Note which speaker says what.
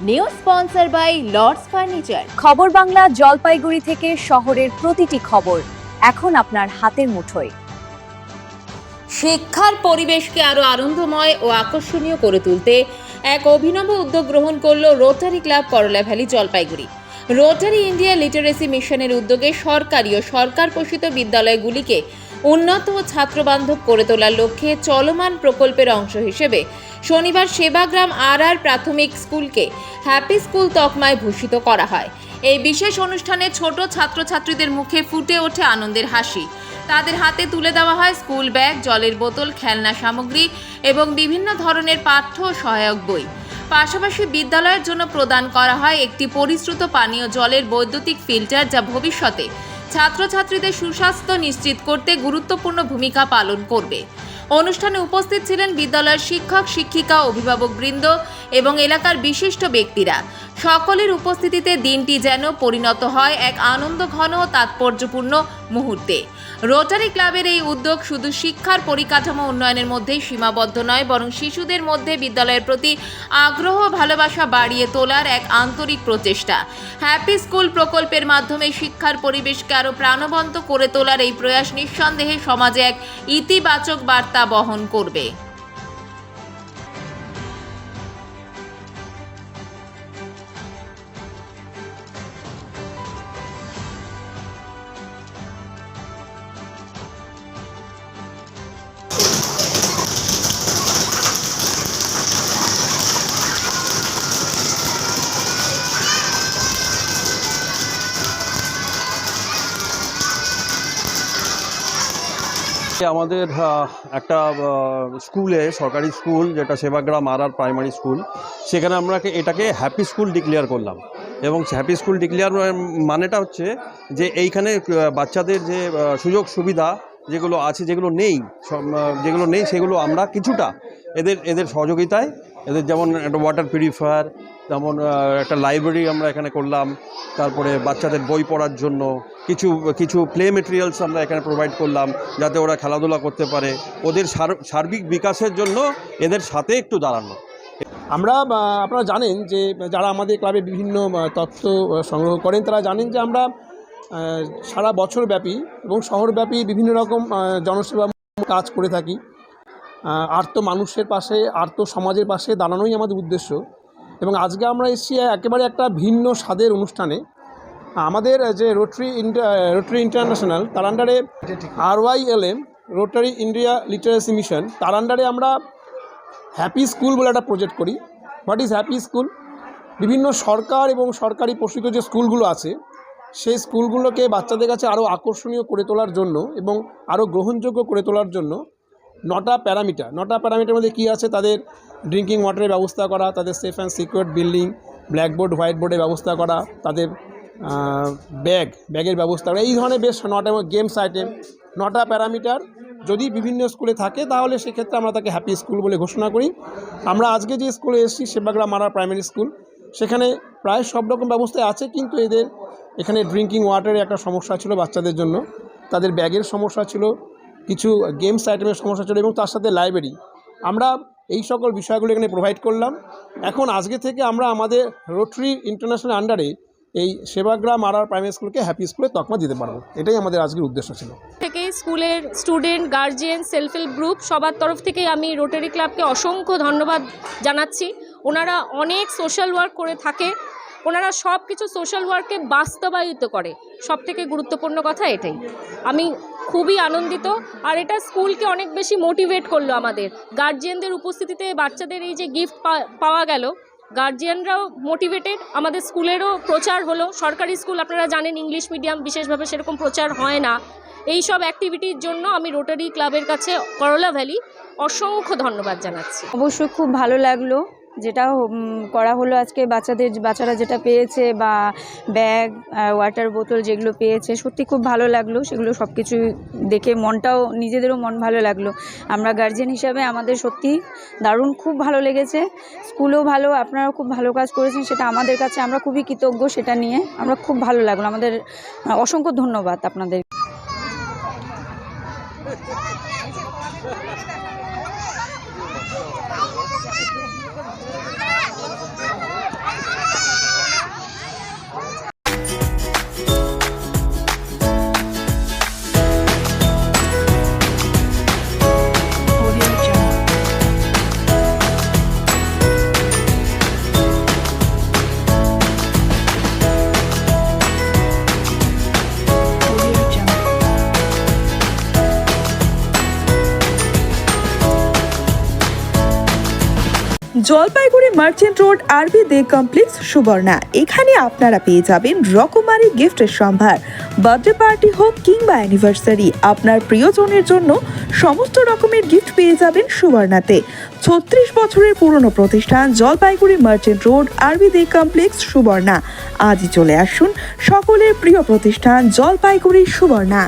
Speaker 1: New sponsor by Lords furniture.
Speaker 2: খবর বাংলা জলপাইগুড়ি থেকে শহরের প্রতিটি খবর এখন আপনার হাতের মুঠোয়।
Speaker 1: শিক্ষার পরিবেশকে আরো আনন্দময় ও আকর্ষণীয় করে তুলতে এক অভিনব উদ্যোগ গ্রহণ করল রোটারি ক্লাব করলা valley Jalpaiguri. Rotary India literacy মিশনের উদ্যোগে সরকারি ও সরকার পোষিত বিদ্যালয়গুলিকে উন্নত ও ছাত্রবান্ধব করে তোলার লক্ষ্যে চলমান প্রকল্পের অংশ হিসেবে শনিবার সেবাগ্রাম আর প্রাথমিক স্কুলকে হ্যাপি স্কুল তকমায় ভূষিত করা হয়। এই বিশেষ অনুষ্ঠানে ছোট ছাত্রছাত্রীদের মুখে ফুটে ওঠে আনন্দের হাসি। তাদের হাতে তুলে দেওয়া হয় স্কুল ব্যাগ, জলের বোতল, খেলনা সামগ্রী এবং বিভিন্ন ধরনের পাঠ্য সহায়ক বই। পাশাপাশি বিদ্যালয়ের জন্য প্রদান করা হয় একটি পরিশ্রুত পানীয় জলের বৈদ্যুতিক ফিল্টার, যা ভবিষ্যতে ছাত্রছাত্রীদের সুস্বাস্থ্য নিশ্চিত করতে গুরুত্বপূর্ণ ভূমিকা পালন করবে। অনুষ্ঠানে উপস্থিত ছিলেন বিদ্যালয়ের শিক্ষক, শিক্ষিকা, অভিভাবকবৃন্দ এবং এলাকার বিশিষ্ট ব্যক্তিরা। সকলের উপস্থিতিতে দিনটি যেন পরিণত হয় এক আনন্দঘন ও তাৎপর্যপূর্ণ মুহূর্তে। রোটারি ক্লাবের এই উদ্যোগ শুধু শিক্ষার পরিকাঠামো উন্নয়নের মধ্যেই সীমাবদ্ধ নয়, বরং শিশুদের মধ্যে বিদ্যালয়ের প্রতি আগ্রহ ও ভালোবাসা বাড়িয়ে তোলার এক আন্তরিক প্রচেষ্টা। হ্যাপি স্কুল প্রকল্পের মাধ্যমে শিক্ষার পরিবেশকে আরও প্রাণবন্ত করে তোলার এই প্রয়াস নিঃসন্দেহে সমাজে এক ইতিবাচক বার্তা বহন করবে।
Speaker 3: আমাদের একটা স্কুলে, সরকারি স্কুল যেটা সেবাগ্রাম আর প্রাইমারি স্কুল, সেখানে আমরা এটাকে হ্যাপি স্কুল ডিক্লেয়ার করলাম। এবং হ্যাপি স্কুল ডিক্লেয়ার মানেটা হচ্ছে যে এইখানে বাচ্চাদের যে সুযোগ সুবিধা যেগুলো আছে, যেগুলো নেই সেগুলো আমরা কিছুটা এদের সহযোগিতায়, এদের যেমন একটা ওয়াটার পিউরিফায়ার, যেমন একটা লাইব্রেরি আমরা এখানে করলাম, তারপরে বাচ্চাদের বই পড়ার জন্য কিছু প্লে মেটেরিয়ালস আমরা এখানে প্রোভাইড করলাম, যাতে ওরা খেলাধুলা করতে পারে। ওদের সার্বিক বিকাশের জন্য এদের সাথে একটু দাঁড়ানো।
Speaker 4: আপনারা জানেন যে যারা আমাদের ক্লাবে বিভিন্ন তথ্য সংগ্রহ করেন, তারা জানেন যে আমরা সারা বছরব্যাপী এবং শহরব্যাপী বিভিন্ন রকম জনসেবা কাজ করে থাকি। আর্ত মানুষের পাশে, আর্ত সমাজের পাশে দাঁড়ানোই আমাদের উদ্দেশ্য। এবং আজকে আমরা এসেছি একেবারে একটা ভিন্ন স্বাদের অনুষ্ঠানে। আমাদের যে রোটারি ইন্টারন্যাশনাল, তার আন্ডারে RYLM rotary India literacy mission, তার আন্ডারে আমরা হ্যাপি স্কুল বলে একটা প্রজেক্ট করি। What is happy school? বিভিন্ন সরকার এবং সরকারি পোষিত যে স্কুলগুলো আছে, সেই স্কুলগুলোকে বাচ্চাদের কাছে আরও আকর্ষণীয় করে তোলার জন্য এবং আরও গ্রহণযোগ্য করে তোলার জন্য 9টা প্যারামিটার মধ্যে কী আছে? তাদের ড্রিঙ্কিং ওয়াটারের ব্যবস্থা করা, তাদের safe and secure building, blackboard, white বোর্ডের ব্যবস্থা করা, তাদের ব্যাগের ব্যবস্থা করা, এই ধরনের বেশ 9টা গেমস আইটেম, 9টা প্যারামিটার যদি বিভিন্ন স্কুলে থাকে, তাহলে সেক্ষেত্রে আমরা তাকে হ্যাপি স্কুল বলে ঘোষণা করি। আমরা আজকে যে স্কুলে এসেছি, সেবাগ্রাম আর প্রাইমারি স্কুল, সেখানে প্রায় সব রকম ব্যবস্থায় আছে, কিন্তু এদের এখানে ড্রিঙ্কিং ওয়াটারের একটা সমস্যা ছিল বাচ্চাদের জন্য, তাদের ব্যাগের সমস্যা ছিল, কিছু গেমস আইটেমের সমস্যা ছিল, এবং তার সাথে লাইব্রেরি। আমরা এই সকল বিষয়গুলো এখানে প্রোভাইড করলাম। এখন আজকে থেকে আমরা আমাদের রোটারি ইন্টারন্যাশনাল আন্ডারে এই সেবাগ্রাম আর প্রাইমারি স্কুলকে হ্যাপি স্কুলে তকমা দিতে পারবো। এটাই আমাদের আজকের উদ্দেশ্য ছিল।
Speaker 5: থেকে স্কুলের student, guardian, self help group সবার তরফ থেকে আমি রোটারি ক্লাবকে অসংখ্য ধন্যবাদ জানাচ্ছি। ওনারা অনেক সোশ্যাল ওয়ার্ক করে থাকে, ওনারা সব কিছু সোশ্যাল ওয়ার্ককে বাস্তবায়িত করে। সবথেকে গুরুত্বপূর্ণ কথা এটাই। আমি খুবই আনন্দিত। আর এটা স্কুলকে অনেক বেশি মোটিভেট করলো। আমাদের গার্জিয়ানদের উপস্থিতিতে বাচ্চাদের এই যে গিফট পাওয়া গেল, গার্জিয়ানরাও মোটিভেটেড, আমাদের স্কুলেরও প্রচার হলো। সরকারি স্কুল আপনারা জানেন, ইংলিশ মিডিয়াম বিশেষভাবে সেরকম প্রচার হয় না। এই সব অ্যাক্টিভিটির জন্য আমি রোটারি ক্লাবের কাছে করলা ভ্যালি অসংখ্য ধন্যবাদ জানাচ্ছি।
Speaker 2: অবশ্যই খুব ভালো লাগলো যেটা করা হলো আজকে। বাচ্চারা যেটা পেয়েছে, বা ব্যাগ, ওয়াটার বোতল যেগুলো পেয়েছে, সত্যি খুব ভালো লাগলো। সেগুলো সব কিছু দেখে নিজেদেরও মন ভালো লাগলো। আমরা গার্জিয়ান হিসাবে আমাদের সত্যি দারুণ খুব ভালো লেগেছে। স্কুলও ভালো, আপনারাও খুব ভালো কাজ করেছেন, সেটা আমাদের কাছে আমরা খুবই কৃতজ্ঞ। সেটা নিয়ে আমরা খুব ভালো লাগলো। আমাদের অসংখ্য ধন্যবাদ আপনাদের।
Speaker 6: জলপাইগুড়ি মার্চেন্ট রোড আরবি দে কমপ্লেক্স সুবর্ণা। এখানে আপনারা পেয়ে যাবেন রকমারি গিফটের সম্ভার। বার্থডে পার্টি হোক কিংবা অ্যানিভার্সারি, আপনার প্রিয়জনের জন্য সমস্ত রকমের গিফট পেয়ে যাবেন সুবর্ণাতে। 36 বছরের পুরনো প্রতিষ্ঠান জলপাইগুড়ি মার্চেন্ট রোড আরবি দে কমপ্লেক্স সুবর্ণা। আজই চলে আসুন সকলের প্রিয় প্রতিষ্ঠান জলপাইগুড়ি সুবর্ণা।